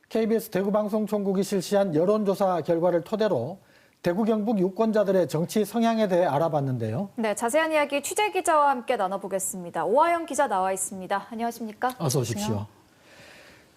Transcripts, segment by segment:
KBS 대구방송총국이 실시한 여론조사 결과를 토대로 대구 경북 유권자들의 정치 성향에 대해 알아봤는데요. 네, 자세한 이야기 취재 기자와 함께 나눠보겠습니다. 오하영 기자 나와 있습니다. 안녕하십니까? 어서 오십시오.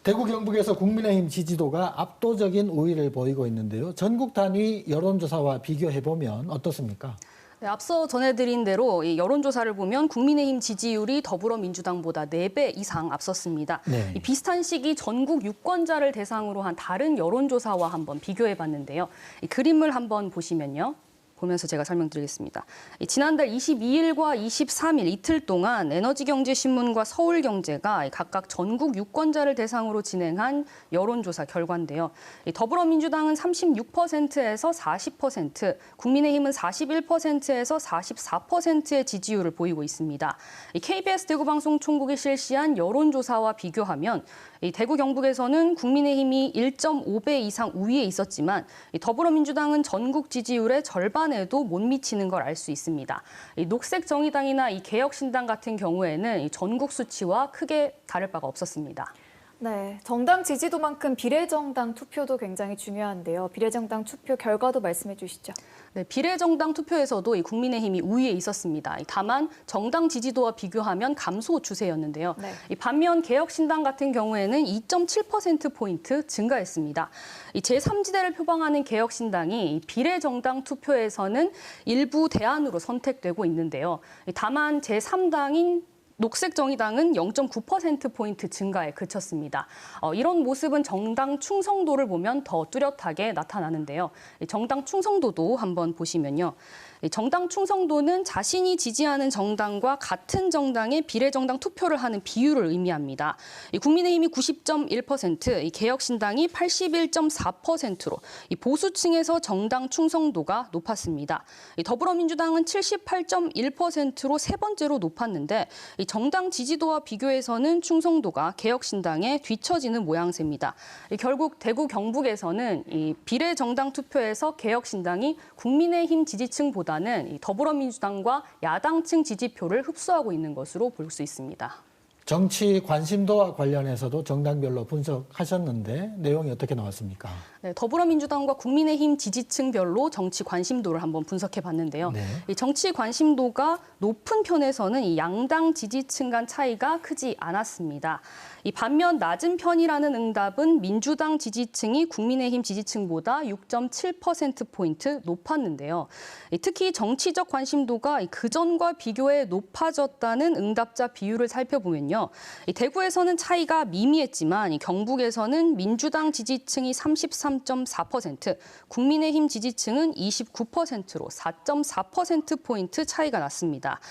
대구 경북에서 국민의힘 지지도가 압도적인 우위를 보이고 있는데요. 전국 단위 여론조사와 비교해보면 어떻습니까? 네, 앞서 전해드린 대로 이 여론조사를 보면 국민의힘 지지율이 더불어민주당보다 4배 이상 앞섰습니다. 네. 이 비슷한 시기 전국 유권자를 대상으로 한 다른 여론조사와 한번 비교해봤는데요. 이 그림을 한번 보시면요. 보면서 제가 설명드리겠습니다. 지난달 22일과 23일 이틀 동안 에너지경제신문과 서울경제가 각각 전국 유권자를 대상으로 진행한 여론조사 결과인데요. 더불어민주당은 36%에서 40%, 국민의힘은 41%에서 44%의 지지율을 보이고 있습니다. KBS 대구방송총국이 실시한 여론조사와 비교하면 대구 경북에서는 국민의힘이 1.5배 이상 우위에 있었지만 더불어민주당은 전국 지지율의 절반에도 못 미치는 걸 알 수 있습니다. 녹색정의당이나 개혁신당 같은 경우에는 전국 수치와 크게 다를 바가 없었습니다. 네, 정당 지지도만큼 비례정당 투표도 굉장히 중요한데요. 비례정당 투표 결과도 말씀해 주시죠. 네, 비례정당 투표에서도 국민의힘이 우위에 있었습니다. 다만 정당 지지도와 비교하면 감소 추세였는데요. 네. 반면 개혁신당 같은 경우에는 2.7%포인트 증가했습니다. 제3지대를 표방하는 개혁신당이 비례정당 투표에서는 일부 대안으로 선택되고 있는데요. 다만 제3당인 녹색정의당은 0.9%포인트 증가에 그쳤습니다. 이런 모습은 정당 충성도를 보면 더 뚜렷하게 나타나는데요. 정당 충성도도 한번 보시면요. 정당 충성도는 자신이 지지하는 정당과 같은 정당의 비례정당 투표를 하는 비율을 의미합니다. 국민의힘이 90.1%, 개혁신당이 81.4%로 보수층에서 정당 충성도가 높았습니다. 더불어민주당은 78.1%로 세 번째로 높았는데 정당 지지도와 비교해서는 충성도가 개혁신당에 뒤처지는 모양새입니다. 결국 대구 경북에서는 비례정당 투표에서 개혁신당이 국민의힘 지지층보다는 더불어민주당과 야당층 지지표를 흡수하고 있는 것으로 볼 수 있습니다. 정치 관심도와 관련해서도 정당별로 분석하셨는데 내용이 어떻게 나왔습니까? 네, 더불어민주당과 국민의힘 지지층별로 정치 관심도를 한번 분석해 봤는데요. 네. 이 정치 관심도가 높은 편에서는 이 양당 지지층 간 차이가 크지 않았습니다. 반면 낮은 편이라는 응답은 민주당 지지층이 국민의힘 지지층보다 6.7%포인트 높았는데요. 특히 정치적 관심도가 그전과 비교해 높아졌다는 응답자 비율을 살펴보면요. 대구에서는 차이가 미미했지만 경북에서는 민주당 지지층이 33.4%, 국민의힘 지지층은 29%로 4.4%포인트 차이가 났습니다.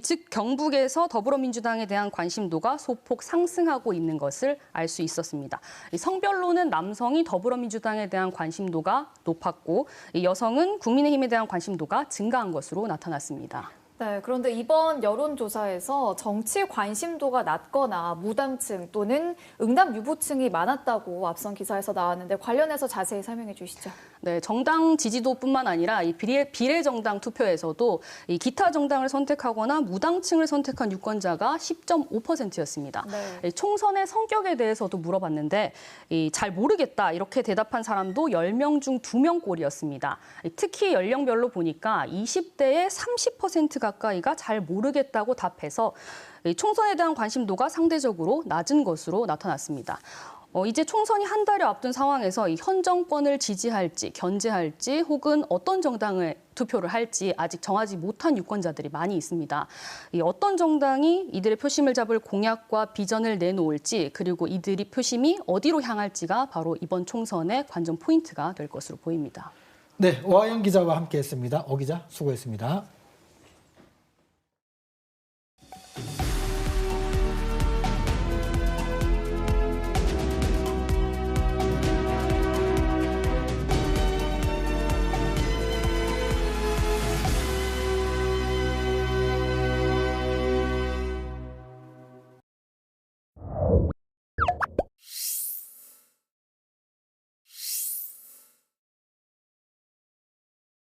즉 경북에서 더불어민주당에 대한 관심도가 소폭 상승하고 있는 것을 알 수 있었습니다. 성별로는 남성이 더불어민주당에 대한 관심도가 높았고 여성은 국민의힘에 대한 관심도가 증가한 것으로 나타났습니다. 네, 그런데 이번 여론조사에서 정치 관심도가 낮거나 무당층 또는 응답 유보층이 많았다고 앞선 기사에서 나왔는데 관련해서 자세히 설명해 주시죠. 네, 정당 지지도뿐만 아니라 비례정당 투표에서도 기타 정당을 선택하거나 무당층을 선택한 유권자가 10.5%였습니다. 네. 총선의 성격에 대해서도 물어봤는데 잘 모르겠다 이렇게 대답한 사람도 10명 중 2명꼴이었습니다. 특히 연령별로 보니까 20대의 30% 가까이가 잘 모르겠다고 답해서 총선에 대한 관심도가 상대적으로 낮은 것으로 나타났습니다. 이제 총선이 한 달여 앞둔 상황에서 현 정권을 지지할지, 견제할지 혹은 어떤 정당을 투표를 할지 아직 정하지 못한 유권자들이 많이 있습니다. 어떤 정당이 이들의 표심을 잡을 공약과 비전을 내놓을지 그리고 이들이 표심이 어디로 향할지가 바로 이번 총선의 관전 포인트가 될 것으로 보입니다. 네, 오하영 기자와 함께했습니다. 오 기자 수고했습니다.